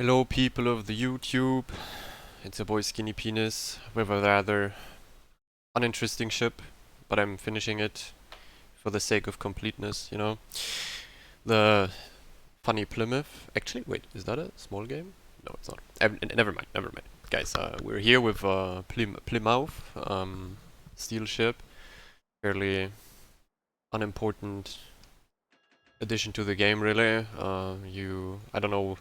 Hello people of the YouTube, it's your boy Skinny Penis with a rather uninteresting ship, but I'm finishing it for the sake of completeness, you know. The funny Plymouth. Actually, wait, is that a small game? No, it's not. Never mind, never mind. Guys, we're here with Plymouth, steel ship, fairly unimportant addition to the game really. I don't know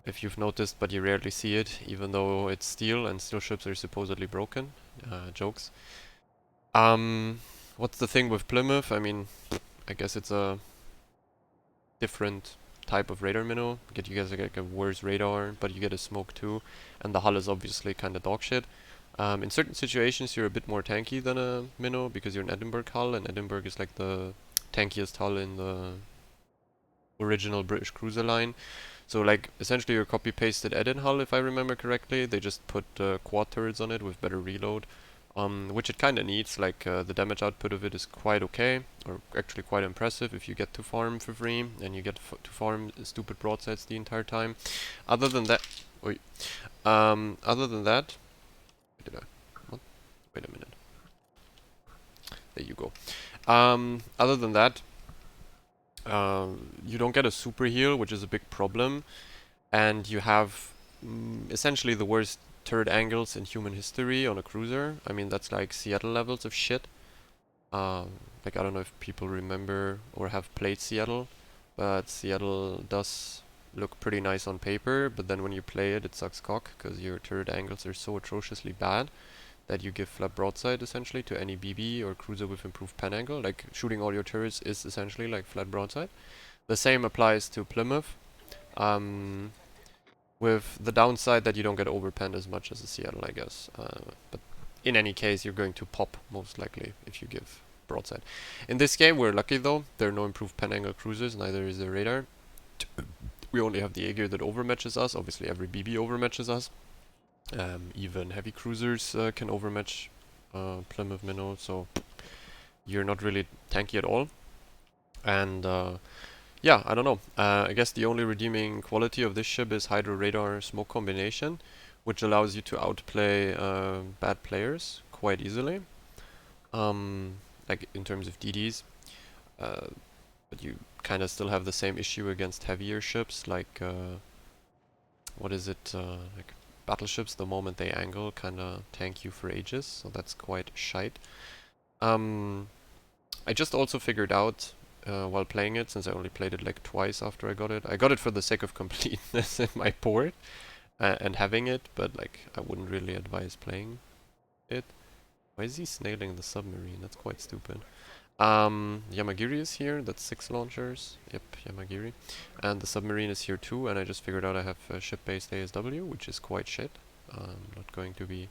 if you've noticed, but you rarely see it, even though it's steel and steel ships are supposedly broken. Jokes. Um, what's the thing with Plymouth? I mean, I guess it's a different type of radar minnow. You guys like a worse radar, but you get a smoke too, and the hull is obviously kind of dog shit. In certain situations, you're a bit more tanky than a minnow because you're an Edinburgh hull, and Edinburgh is like the tankiest hull in the original British cruiser line. So like essentially your copy pasted Eden hull if I remember correctly. They just put quad turrets on it with better reload, which it kind of needs. Like the damage output of it is quite okay, or actually quite impressive if you get to farm for free and you get to farm stupid broadsides the entire time. Other than that, oi, other than that, did I? What? Wait a minute. There you go. Other than that, you don't get a super heal, which is a big problem. And you have essentially the worst turret angles in human history on a cruiser. I mean, that's like Seattle levels of shit. Like, I don't know if people remember or have played Seattle, but Seattle does look pretty nice on paper, but then when you play it, it sucks cock, because your turret angles are so atrociously bad that you give flat broadside, essentially, to any BB or cruiser with improved pan angle. Like, shooting all your turrets is essentially like flat broadside. The same applies to Plymouth. Um, with the downside that you don't get overpanned as much as a Seattle, I guess. But in any case, you're going to pop, most likely, if you give broadside. In this game, we're lucky though. There are no improved pan angle cruisers, neither is the radar. We only have the Aegir that overmatches us. Obviously, every BB overmatches us. Even heavy cruisers can overmatch Plymouth Minnow, so you're not really tanky at all. And yeah, I don't know. I guess the only redeeming quality of this ship is Hydro Radar Smoke combination, which allows you to outplay bad players quite easily. Like in terms of DDs, but you kind of still have the same issue against heavier ships, like what is it? Like battleships. The moment they angle, kind of tank you for ages, so that's quite shite. I just also figured out while playing it, since I only played it like twice after I got it. I got it for the sake of completeness in my port and having it, but like I wouldn't really advise playing it. Why is he snailing the submarine? That's quite stupid. Yamagiri is here. That's 6 launchers. Yep, Yamagiri. And the submarine is here too, and I just figured out I have ship-based ASW, which is quite shit. I'm not going to be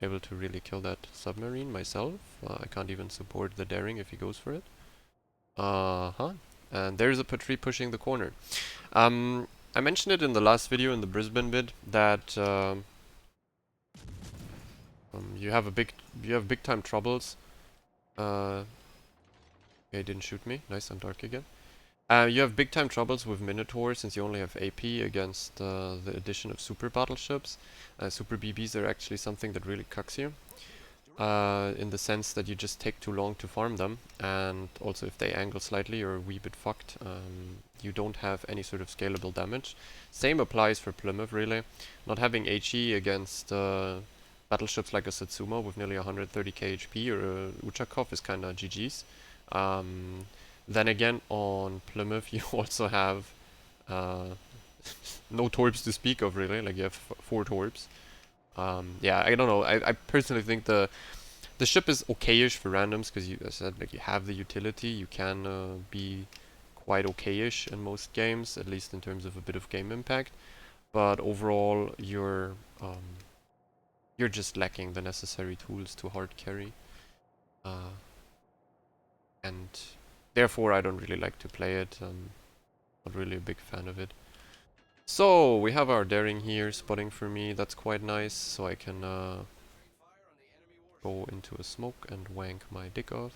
able to really kill that submarine myself. I can't even support the daring if he goes for it. Uh-huh. And there's a Patri pushing the corner. I mentioned it in the last video in the Brisbane bit that you have big time troubles. Okay, didn't shoot me. Nice, I'm dark again. You have big time troubles with Minotaur since you only have AP against the addition of super battleships. Super BBs are actually something that really cucks you. In the sense that you just take too long to farm them, and also if they angle slightly, you're a wee bit fucked. You don't have any sort of scalable damage. Same applies for Plymouth, really. Not having HE against battleships like a Satsuma with nearly 130k HP or a Uchakov is kinda GG's. Then again, on Plymouth you also have no torps to speak of, really. Like, you have 4 torps. Yeah, I don't know. I personally think the ship is okayish for randoms because you, as I said, like, you have the utility. You can be quite okayish in most games, at least in terms of a bit of game impact. But overall, you're just lacking the necessary tools to hard carry, and therefore I don't really like to play it. I'm not really a big fan of it. So we have our daring here spotting for me. That's quite nice. So I can go into a smoke and wank my dick off.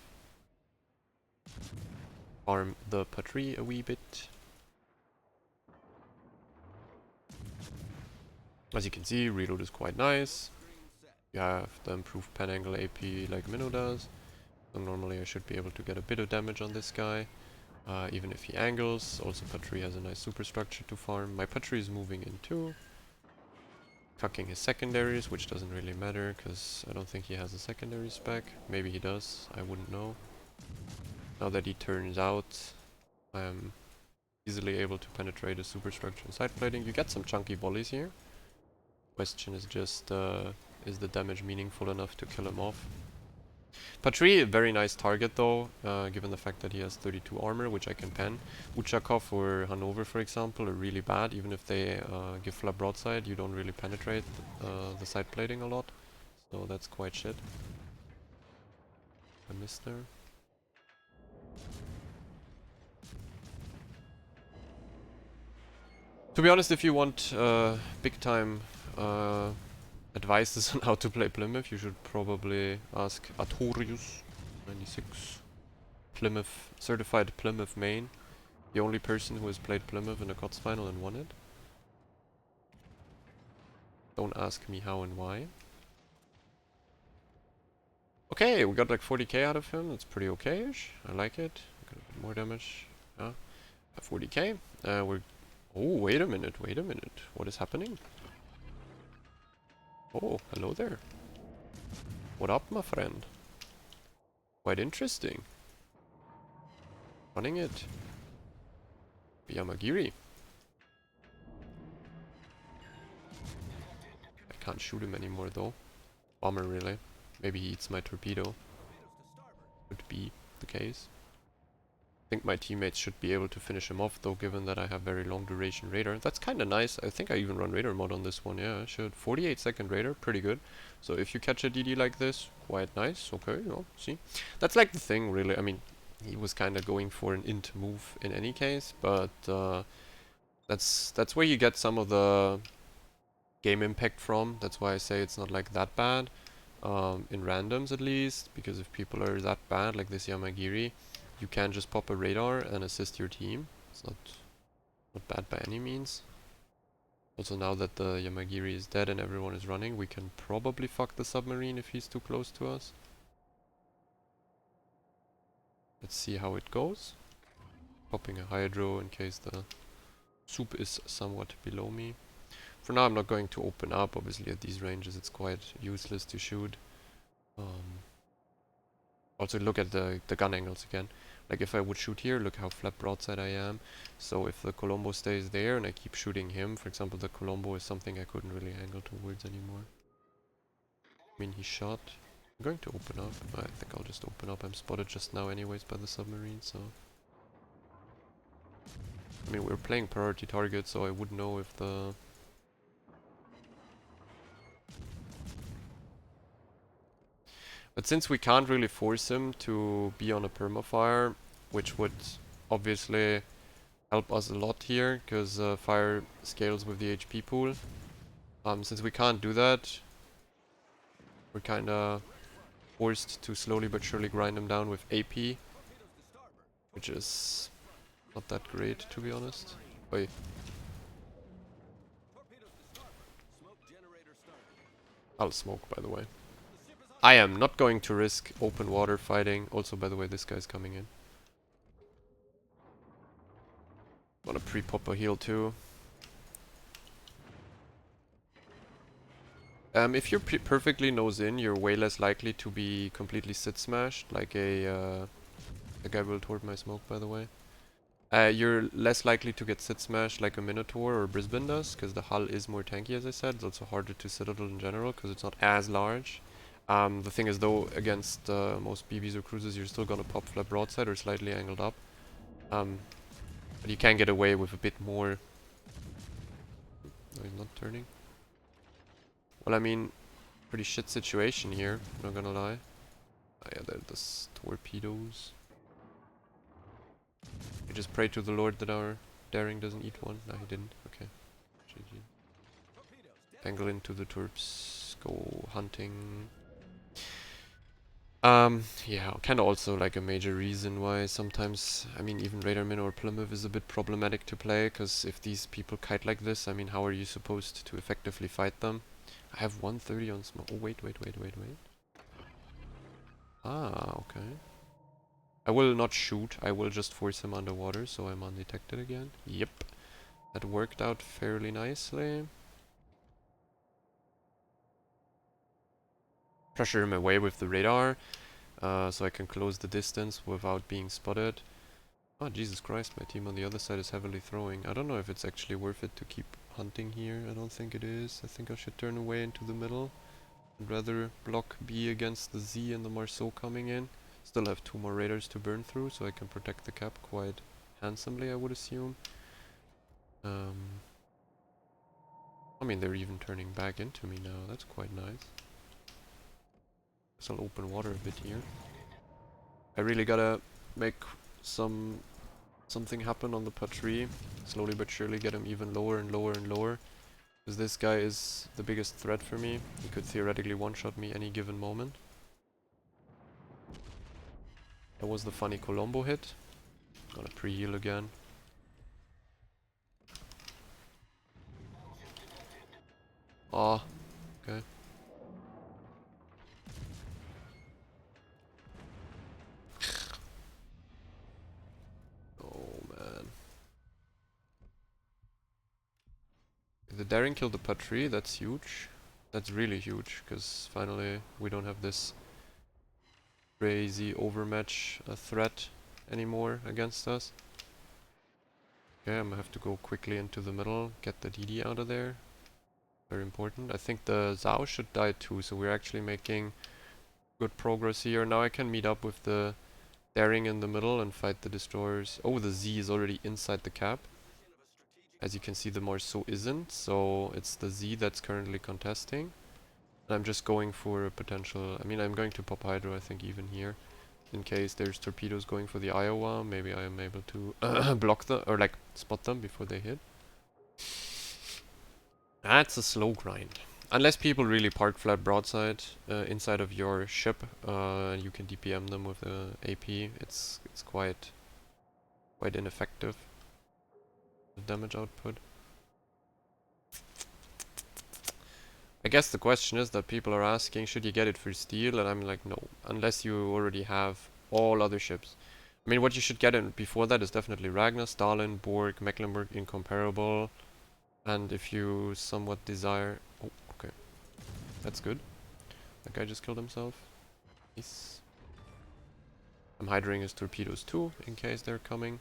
Farm the Patri a wee bit. As you can see, reload is quite nice. You have the improved pen angle AP like Minnow does. So normally I should be able to get a bit of damage on this guy. Even if he angles. Also Patry has a nice superstructure to farm. My Patry is moving in too. Cucking his secondaries, which doesn't really matter, because I don't think he has a secondary spec. Maybe he does, I wouldn't know. Now that he turns out, I am easily able to penetrate a superstructure and side plating. You get some chunky volleys here. Question is just, is the damage meaningful enough to kill him off? Patry, a very nice target though, given the fact that he has 32 armor, which I can pen. Uchakov or Hanover, for example, are really bad. Even if they give flap broadside, you don't really penetrate the side plating a lot. So that's quite shit. I missed there. To be honest, if you want big time advices on how to play Plymouth, you should probably ask Artorius 96. Plymouth, certified Plymouth main. The only person who has played Plymouth in a COTS final and won it. Don't ask me how and why. Okay, we got like 40k out of him. That's pretty okay-ish. I like it. Got a bit more damage. Yeah. 40k. We're... Oh, wait a minute, wait a minute. What is happening? Oh, hello there. What up, my friend? Quite interesting. Running it. Yamagiri. I can't shoot him anymore though. Bomber really. Maybe he eats my torpedo. Could be the case. I think my teammates should be able to finish him off though, given that I have very long duration radar. That's kinda nice. I think I even run radar mode on this one. Yeah, I should. 48-second radar, pretty good. So if you catch a DD like this, quite nice. Okay, well, see. That's like the thing really. I mean, he was kinda going for an int move in any case, but that's where you get some of the game impact from. That's why I say it's not like that bad. In randoms at least, because if people are that bad, like this Yamagiri, you can just pop a radar and assist your team. It's not bad by any means. Also now that the Yamagiri is dead and everyone is running, we can probably fuck the submarine if he's too close to us. Let's see how it goes. Popping a hydro in case the soup is somewhat below me. For now I'm not going to open up. Obviously at these ranges it's quite useless to shoot. Also look at the gun angles again. Like if I would shoot here, look how flat broadside I am. So if the Colombo stays there and I keep shooting him, for example the Colombo is something I couldn't really angle towards anymore. I mean he shot. I'm going to open up. I think I'll just open up. I'm spotted just now anyways by the submarine, so... I mean we're playing priority target, so I would know if the... But since we can't really force him to be on a permafire, which would obviously help us a lot here, because fire scales with the HP pool. Since we can't do that, we're kinda forced to slowly but surely grind him down with AP, which is not that great, to be honest. Wait. I'll smoke, by the way. I am not going to risk open water fighting. Also, by the way, this guy's coming in. Wanna pre-pop a heal too. If you're perfectly nose in, you're way less likely to be completely sit smashed, like a guy will toward my smoke, by the way. You're less likely to get sit smashed like a Minotaur or Brisbane does, because the hull is more tanky, as I said. It's also harder to citadel in general, because it's not as large. The thing is though, against most BBs or cruisers, you're still gonna pop flap broadside or slightly angled up. But you can get away with a bit more... No, he's not turning. Well, I mean, pretty shit situation here, not gonna lie. Oh, yeah, there's torpedoes. We just pray to the Lord that our daring doesn't eat one. No, he didn't. Okay. GG. Angle into the torps. Go hunting. Yeah, kind of also like a major reason why sometimes, I mean, even Radar Min or Plymouth is a bit problematic to play, because if these people kite like this, I mean, how are you supposed to effectively fight them? I have 130 on smoke. Oh, wait. Ah, okay. I will not shoot, I will just force him underwater, so I'm undetected again. Yep, that worked out fairly nicely. Pressure him away with the radar, so I can close the distance without being spotted. Oh, Jesus Christ, my team on the other side is heavily throwing. I don't know if it's actually worth it to keep hunting here. I don't think it is. I think I should turn away into the middle. I'd rather block B against the Z and the Marceau coming in. Still have 2 more raiders to burn through, so I can protect the cap quite handsomely, I would assume. I mean, they're even turning back into me now. That's quite nice. Guess I'll open water a bit here. I really gotta make something happen on the patrie. Slowly but surely get him even lower and lower and lower. Because this guy is the biggest threat for me. He could theoretically one-shot me any given moment. That was the funny Colombo hit. Gonna pre-heal again. Ah, okay. Oh man. The daring killed the patrie, that's huge. That's really huge, because finally we don't have this crazy overmatch threat anymore against us. Okay, I'm gonna have to go quickly into the middle, get the DD out of there. Very important. I think the Zhao should die too, so we're actually making good progress here. Now I can meet up with the daring in the middle and fight the destroyers. Oh, the Z is already inside the cap. As you can see, the Marceau isn't, so it's the Z that's currently contesting. And I'm just going for a potential... I mean, I'm going to pop Hydro, I think, even here. In case there's torpedoes going for the Iowa, maybe I am able to block them, or like, spot them before they hit. That's a slow grind. Unless people really park flat broadside inside of your ship, you can DPM them with a AP. It's quite ineffective. The damage output. I guess the question is that people are asking, should you get it for steel? And I'm like, no, unless you already have all other ships. I mean, what you should get in before that is definitely Ragnar, Stalin, Borg, Mecklenburg, Incomparable. And if you somewhat desire... Oh, okay. That's good. That guy just killed himself. Nice. I'm hydring his torpedoes too, in case they're coming.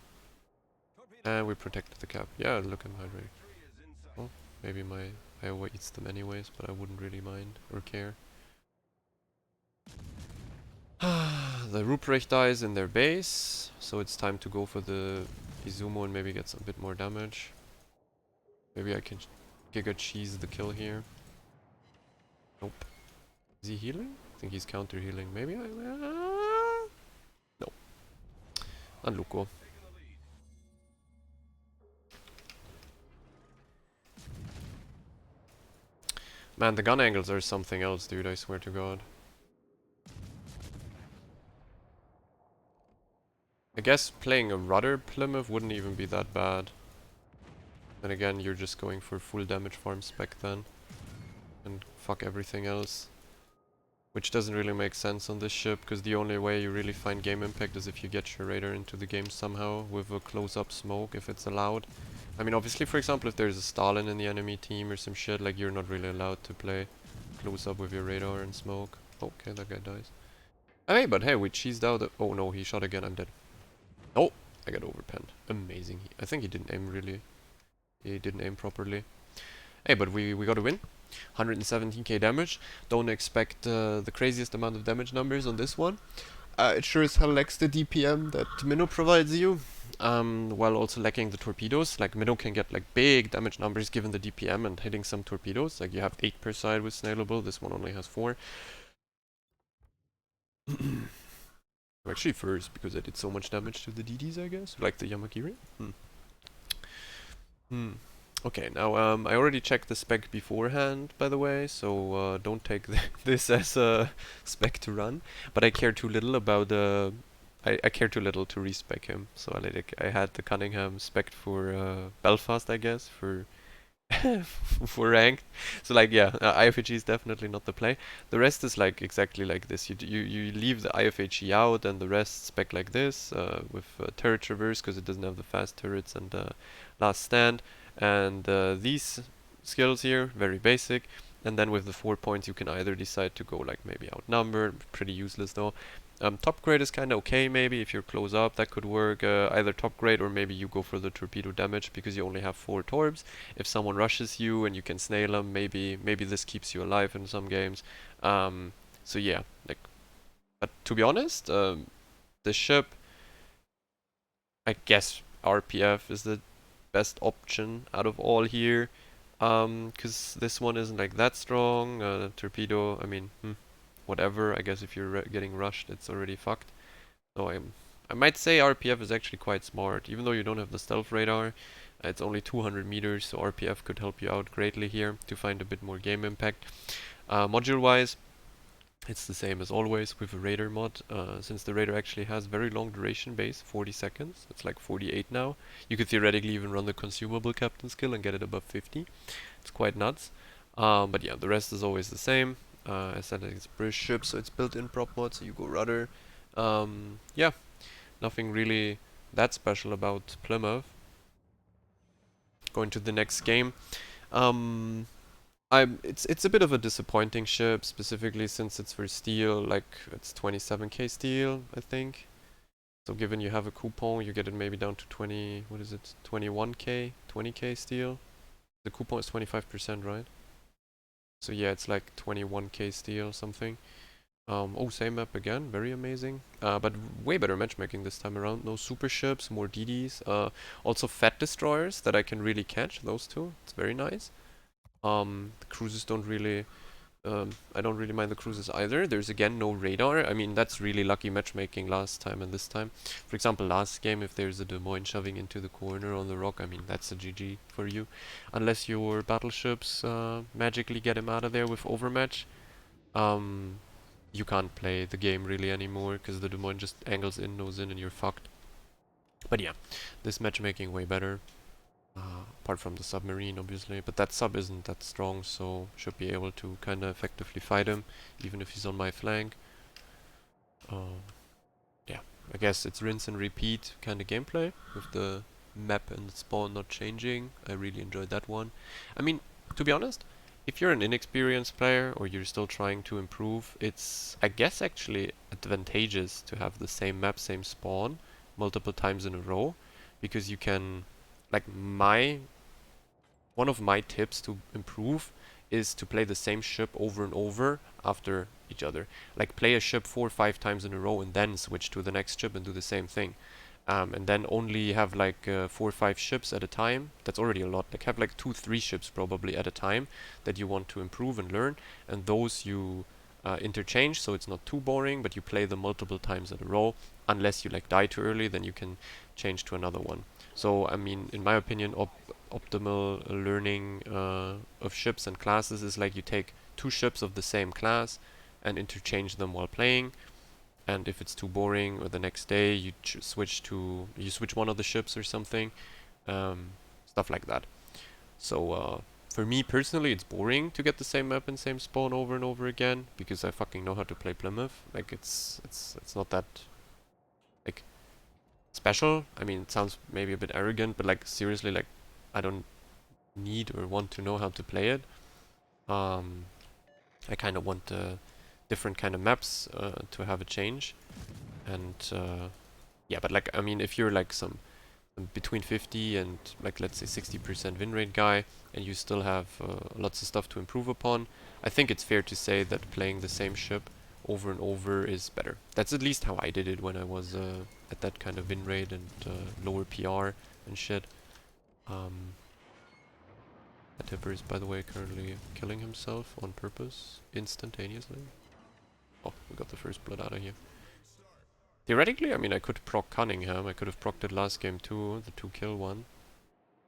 And we protected the cap. Yeah, look, I'm hydrating. Oh, maybe my Iowa eats them anyways, but I wouldn't really mind or care. The Ruprecht dies in their base, so it's time to go for the Izumo and maybe get some bit more damage. Maybe I can Giga Cheese the kill here. Nope. Is he healing? I think he's counter healing. Maybe I... no. Unluco. Man, the gun angles are something else, dude, I swear to god. I guess playing a rudder Plymouth wouldn't even be that bad. Then again, you're just going for full damage farm spec then. And fuck everything else. Which doesn't really make sense on this ship, because the only way you really find game impact is if you get your radar into the game somehow, with a close-up smoke, if it's allowed. I mean, obviously, for example, if there's a Stalin in the enemy team or some shit, like, you're not really allowed to play close-up with your radar and smoke. Okay, that guy dies. Hey, but hey, we cheesed out. Oh no, he shot again, I'm dead. Oh, I got overpenned. Amazing. I think he didn't aim really. He didn't aim properly. Hey, but we got a win. 117k damage. Don't expect the craziest amount of damage numbers on this one. It sure as hell lacks the DPM that Minnow provides you, while also lacking the torpedoes. Like, Minnow can get like big damage numbers given the DPM and hitting some torpedoes. Like, you have 8 per side with Snailable, this one only has 4. I'm actually first because I did so much damage to the DDs, I guess. Like the Yamakiri. Hmm. Okay, now I already checked the spec beforehand, by the way, so don't take this as a spec to run. But I care too little about I care too little to respec him. So I had the Cunningham spec for Belfast, I guess, for for ranked. So like yeah, IFHE is definitely not the play. The rest is like exactly like this. You leave the IFHE out and the rest spec like this with turret traverse because it doesn't have the fast turrets and last stand. And these skills here very basic. And then with the 4 points you can either decide to go like maybe outnumbered, pretty useless though. Top grade is kind of okay maybe if you're close up, that could work. Either top grade or maybe you go for the torpedo damage because you only have 4 torbs. If someone rushes you and you can snail them, maybe this keeps you alive in some games. So yeah, like, but to be honest, the ship, I guess RPF is the best option out of all here. 'Cause this one isn't like that strong. Torpedo, I mean, whatever. I guess if you're getting rushed, it's already fucked. So I might say RPF is actually quite smart, even though you don't have the stealth radar. It's only 200 meters, so RPF could help you out greatly here to find a bit more game impact. Module-wise, it's the same as always with a radar mod, since the radar actually has very long duration base, 40 seconds. It's like 48 now. You could theoretically even run the consumable captain skill and get it above 50. It's quite nuts. But yeah, the rest is always the same. I said it's British ship, so it's built-in prop mod, so you go rudder. Yeah, nothing really that special about Plymouth. Going to the next game. Um, it's a bit of a disappointing ship, specifically since it's for steel, like it's 27k steel, I think. So given you have a coupon, you get it maybe down to 20, what is it, 21k, 20k steel. The coupon is 25%, right? So yeah, it's like 21k steel something. Oh, same map again, very amazing. But way better matchmaking this time around. No super ships, more DDs. Also fat destroyers that I can really catch, those two. It's very nice. The cruisers don't really, I don't really mind the cruisers either. There's again no radar. I mean, that's really lucky matchmaking last time and this time. For example, last game, if there's a Des Moines shoving into the corner on the rock, I mean, that's a GG for you. Unless your battleships magically get him out of there with overmatch. You can't play the game really anymore because the Des Moines just angles in, nose in, and you're fucked. But yeah, this matchmaking way better. Apart from the submarine, obviously. But that sub isn't that strong, so should be able to kind of effectively fight him, even if he's on my flank. Yeah, I guess it's rinse and repeat kind of gameplay with the map and the spawn not changing. I really enjoyed that one. I mean, to be honest, if you're an inexperienced player or you're still trying to improve, it's, I guess, actually advantageous to have the same map, same spawn multiple times in a row, because you can, like, one of my tips to improve is to play the same ship over and over after each other. Like play a ship 4 or 5 times in a row and then switch to the next ship and do the same thing. And then only have like 4 or 5 ships at a time. That's already a lot. Like have like 2 or 3 ships probably at a time that you want to improve and learn, and those you interchange, so it's not too boring, but you play them multiple times in a row. Unless you like die too early, then you can change to another one. So I mean, in my opinion, optimal learning of ships and classes is like you take 2 ships of the same class and interchange them while playing. And if it's too boring, or the next day you switch one of the ships or something, stuff like that. So for me personally, it's boring to get the same map and same spawn over and over again because I fucking know how to play Plymouth. Like it's not that like special. I mean, it sounds maybe a bit arrogant, but like seriously, like I don't need or want to know how to play it. I kind of want different kind of maps to have a change, and yeah, but like I mean, if you're like some between 50 and like let's say 60% win rate guy, and you still have lots of stuff to improve upon, I think it's fair to say that playing the same ship over and over is better. That's at least how I did it when I was at that kind of win rate and lower PR and shit. That tipper is, by the way, currently killing himself on purpose, instantaneously. Oh, we got the first blood out of here. Theoretically, I mean, I could proc Cunningham. I could have procced it last game too, the 2-kill one.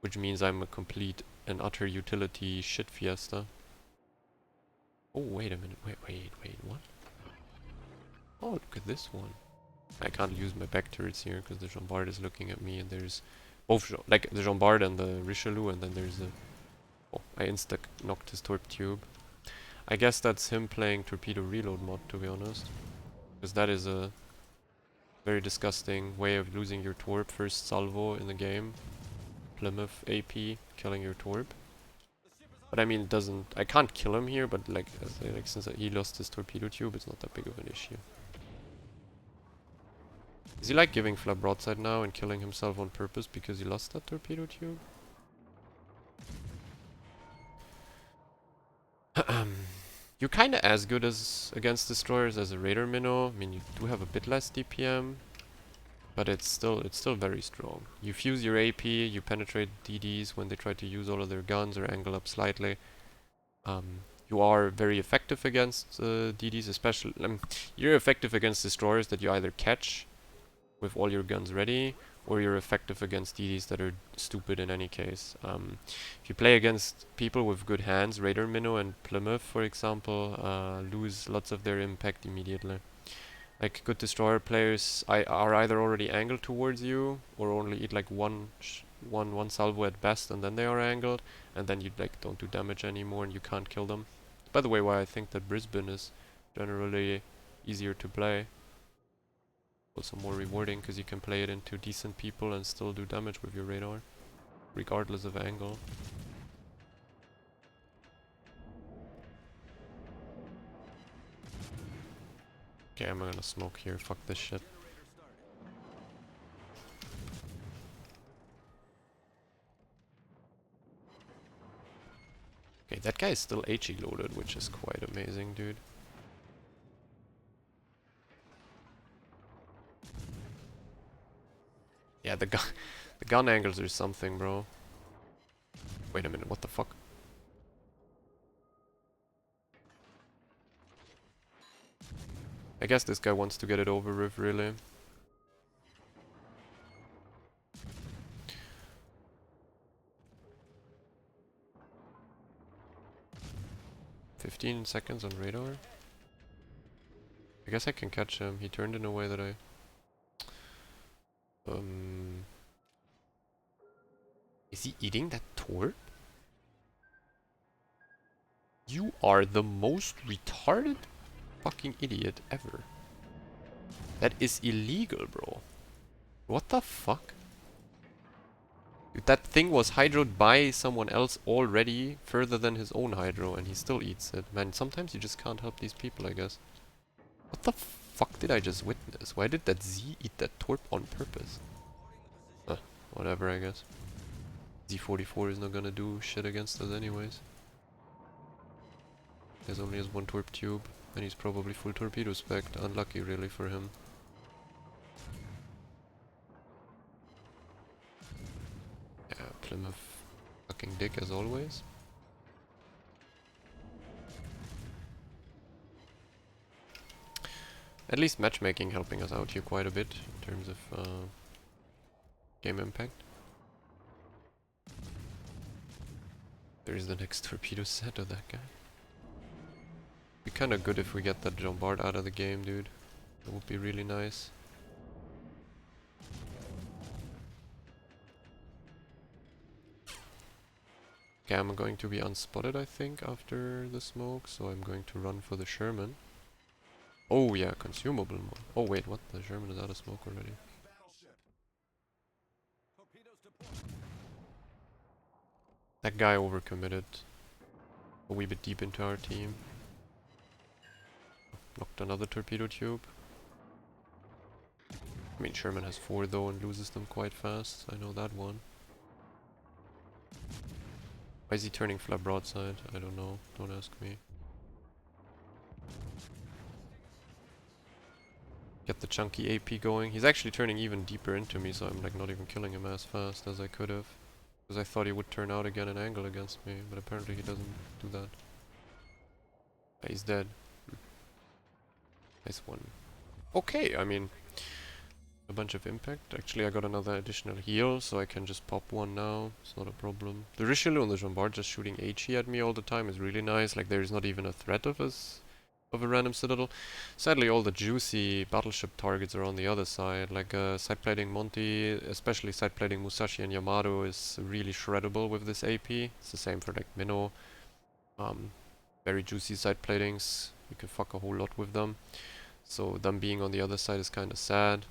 which means I'm a complete and utter utility shit fiesta. Oh, wait a minute. Wait, what? Oh, look at this one. I can't use my back turrets here because the Jean Bart is looking at me, and there's both, like the Jean Bart and the Richelieu, and then there's the... Oh, I insta-knocked his torp tube. I guess that's him playing torpedo reload mod, to be honest. Because that is a very disgusting way of losing your torp first salvo in the game. Plymouth AP killing your torp. But I mean, it doesn't... I can't kill him here, but like since he lost his torpedo tube, it's not that big of an issue. Is he like giving flak broadside now and killing himself on purpose because he lost that torpedo tube? You're kinda as good as against destroyers as a raider minnow. I mean, you do have a bit less DPM, but it's still very strong. You fuse your AP, you penetrate DDs when they try to use all of their guns or angle up slightly. You are very effective against DDs, especially... you're effective against destroyers that you either catch with all your guns ready, or you're effective against DDs that are stupid in any case. If you play against people with good hands, Raider Minnow and Plymouth, for example, lose lots of their impact immediately. Like, good destroyer players are either already angled towards you, or only eat like one salvo at best, and then they are angled, and then you like don't do damage anymore, and you can't kill them. By the way, why I think that Brisbane is generally easier to play. Also more rewarding because you can play it into decent people and still do damage with your radar, regardless of angle. Okay, I'm gonna smoke here, fuck this shit. Okay, that guy is still HE loaded, which is quite amazing, dude. Yeah, the gun angles are something, bro. Wait a minute, what the fuck? I guess this guy wants to get it over with, really. "15 seconds on radar? I guess I can catch him. He turned in a way that I... Is he eating that torp? You are the most retarded fucking idiot ever. That is illegal, bro. What the fuck? Dude, that thing was hydroed by someone else already further than his own hydro, and he still eats it. Man, sometimes you just can't help these people, I guess. What the fuck did I just witness? Why did that Z eat that torp on purpose? Whatever, I guess. Z44 is not gonna do shit against us anyways. He only has one torp tube, and he's probably full torpedo spec'd. Unlucky, really, for him. Yeah, Plymouth fucking dick as always. At least matchmaking helping us out here quite a bit in terms of game impact. There's the next torpedo set of that guy. Be kinda good if we get that Jean Bart out of the game, dude. That would be really nice. Okay, I'm going to be unspotted, I think, after the smoke, so I'm going to run for the Sherman. Oh yeah, consumable mod. Oh wait, what? The Sherman is out of smoke already. That guy overcommitted a wee bit deep into our team. Knocked another torpedo tube. I mean, Sherman has 4 though and loses them quite fast. I know that one. Why is he turning flak broadside? I don't know. Don't ask me. Get the chunky AP going. He's actually turning even deeper into me, so I'm like not even killing him as fast as I could have. Because I thought he would turn out again and angle against me, but apparently he doesn't do that. He's dead. Nice one. Okay, I mean, a bunch of impact. Actually, I got another additional heal, so I can just pop one now. It's not a problem. The Richelieu and the Jean Bart just shooting HE at me all the time is really nice. Like, there's not even a threat of of a random citadel. Sadly, all the juicy battleship targets are on the other side. Like, side plating Monty, especially side plating Musashi and Yamato, is really shreddable with this AP. It's the same for like Mino. Very juicy side platings. You can fuck a whole lot with them. So them being on the other side is kind of sad.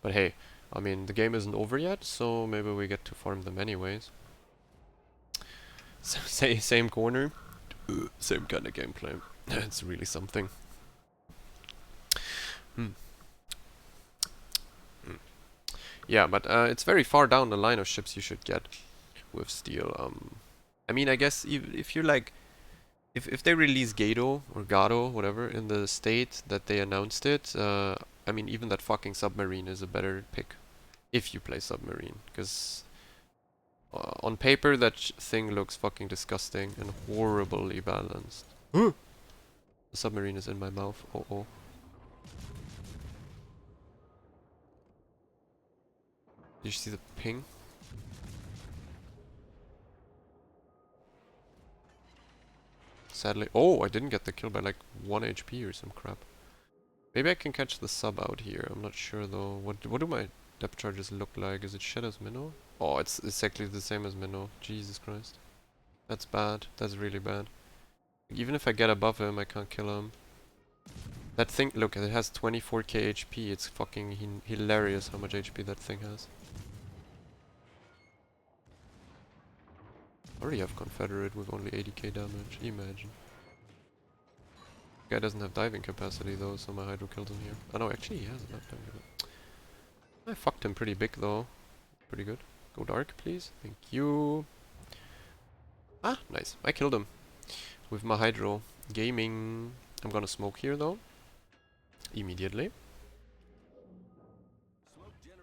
But hey, I mean, the game isn't over yet, so maybe we get to farm them anyways. Same corner, same kind of gameplay. It's really something. Yeah, but it's very far down the line of ships you should get with steel. I mean, I guess if you're like, if they release Gado or Gado, whatever, in the state that they announced it, I mean, even that fucking submarine is a better pick if you play submarine, because on paper that thing looks fucking disgusting and horribly balanced. The submarine is in my mouth. Oh oh. Did you see the ping? Sadly, oh, I didn't get the kill by like 1 HP or some crap. Maybe I can catch the sub out here. I'm not sure though. What do my depth charges look like? Is it shit as Minnow? Oh, it's exactly the same as Minnow. Jesus Christ. That's bad. That's really bad. Even if I get above him, I can't kill him. That thing, look, it has 24k HP. It's fucking hilarious how much HP that thing has. I already have Confederate with only 80k damage. Imagine. Guy doesn't have diving capacity though, so my Hydro kills him here. Oh no, actually he has enough diving. I fucked him pretty big though. Pretty good. Go dark, please. Thank you. Ah, nice. I killed him with my Hydro. Gaming. I'm gonna smoke here though. Immediately.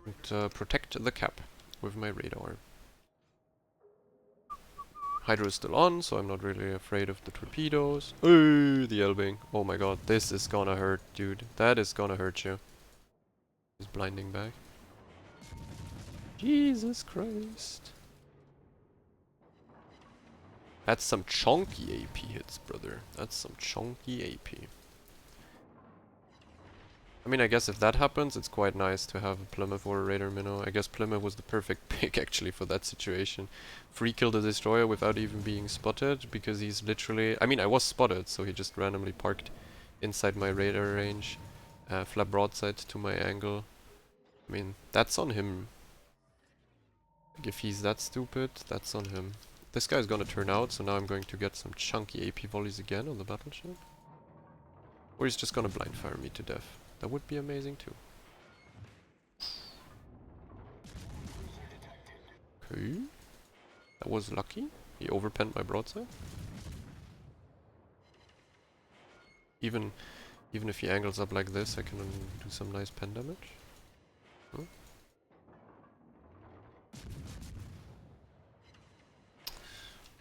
And protect the cap with my radar. Hydro is still on, so I'm not really afraid of the torpedoes. Oh, the Elbing. Oh my god, this is gonna hurt, dude. That is gonna hurt you. He's blinding back. Jesus Christ. That's some chunky AP hits, brother. That's some chunky AP. I mean, I guess if that happens, it's quite nice to have a Plymouth or a Raider Minnow. I guess Plymouth was the perfect pick, actually, for that situation. Free kill the destroyer without even being spotted, because he's literally... I mean, I was spotted, so he just randomly parked inside my radar range. Flap broadside to my angle. I mean, that's on him. Like, if he's that stupid, that's on him. This guy's gonna turn out, so now I'm going to get some chunky AP volleys again on the battleship. Or he's just gonna blind fire me to death. That would be amazing too. Okay. That was lucky. He overpenned my broadside. Even if he angles up like this, I can do some nice pen damage. Huh?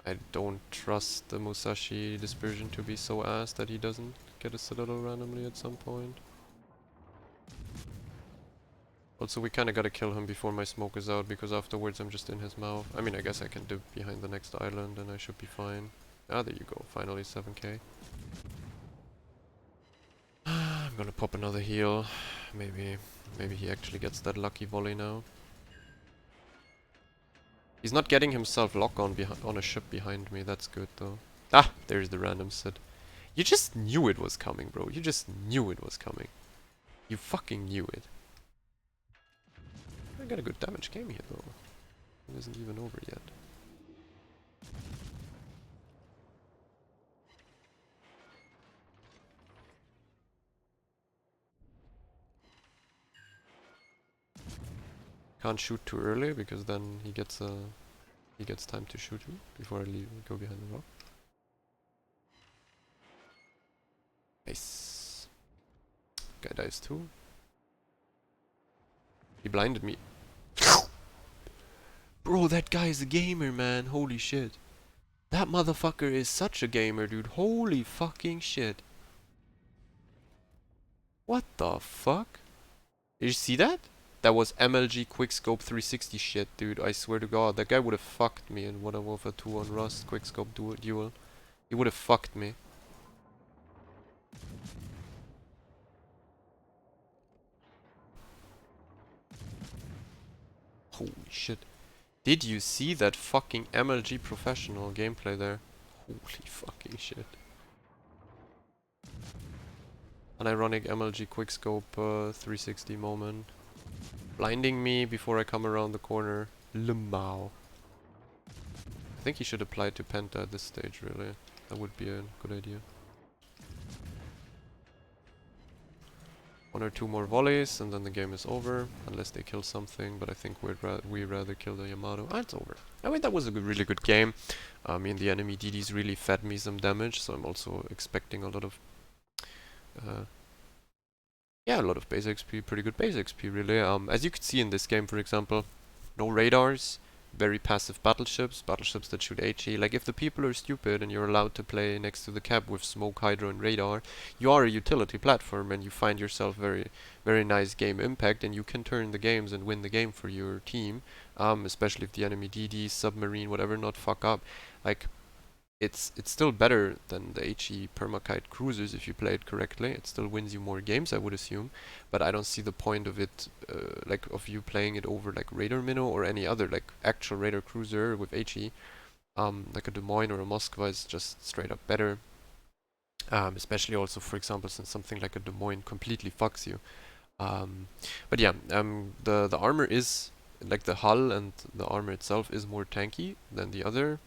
I don't trust the Musashi dispersion to be so ass that he doesn't get a citadel randomly at some point. Also, we kinda gotta kill him before my smoke is out, because afterwards I'm just in his mouth. I mean, I guess I can dip behind the next island and I should be fine. Ah, there you go. Finally 7k. I'm gonna pop another heal. Maybe he actually gets that lucky volley now. He's not getting himself lock on a ship behind me. That's good though. Ah, there's the random Sid. You just knew it was coming, bro. You just knew it was coming. You fucking knew it. I got a good damage game here though. It isn't even over yet. Can't shoot too early because then he gets time to shoot me before I go behind the rock. Nice. Guy dies too. He blinded me. Bro, that guy is a gamer, man. Holy shit. That motherfucker is such a gamer, dude. Holy fucking shit. What the fuck? Did you see that? That was MLG quickscope 360 shit, dude. I swear to God, that guy would have fucked me in Modern Warfare 2 on Rust quickscope duel. He would have fucked me. Holy shit. Did you see that fucking MLG professional gameplay there? Holy fucking shit. Unironic MLG quickscope 360 moment. Blinding me before I come around the corner. Limao. I think he should apply to Penta at this stage, really. That would be a good idea. One or two more volleys and then the game is over. Unless they kill something, but I think we'd rather kill the Yamato. Ah, it's over. I mean, that was a really good game. I mean, the enemy DDs really fed me some damage, so I'm also expecting a lot of... yeah, a lot of base XP, pretty good base XP, really. As you could see in this game, for example, no radars, very passive battleships that shoot HE. Like, if the people are stupid and you're allowed to play next to the cap with smoke, hydro, and radar, you are a utility platform and you find yourself very nice game impact, and you can turn the games and win the game for your team, especially if the enemy DD, submarine, whatever, not fuck up. Like, it's still better than the HE permakite cruisers if you play it correctly. It still wins you more games, I would assume, but I don't see the point of it, like of you playing it over like Raider Minnow or any other like actual Raider cruiser with HE. Like a Des Moines or a Moskva is just straight up better. Especially also, for example, since something like a Des Moines completely fucks you. But yeah, the armor is like the hull and the armor itself is more tanky than the other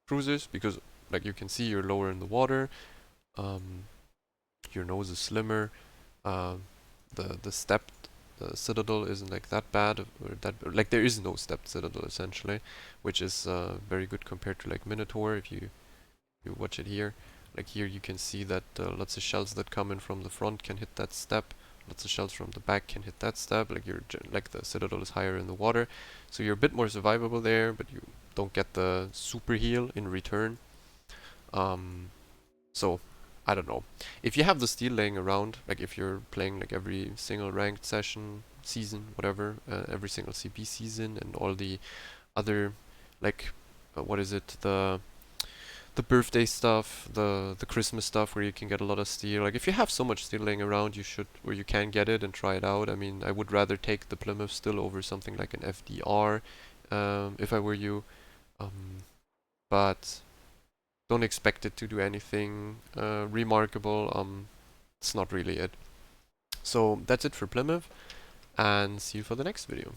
cruisers, because like you can see, you're lower in the water, your nose is slimmer, the stepped citadel isn't like that bad, or that like there is no stepped citadel essentially, which is very good compared to like Minotaur. If you watch it here, like here you can see that lots of shells that come in from the front can hit that step, lots of shells from the back can hit that step. Like like the citadel is higher in the water, so you're a bit more survivable there, but you don't get the super heal in return. So I don't know. If you have the steel laying around, like if you're playing like every single ranked session, season, whatever, every single CP season, and all the other, like, what is it, the birthday stuff, the Christmas stuff where you can get a lot of steel. Like if you have so much steel laying around, you should, or you can get it and try it out. I mean, I would rather take the Plymouth still over something like an FDR, if I were you. But don't expect it to do anything remarkable. It's not really it. So that's it for Plymouth, and see you for the next video.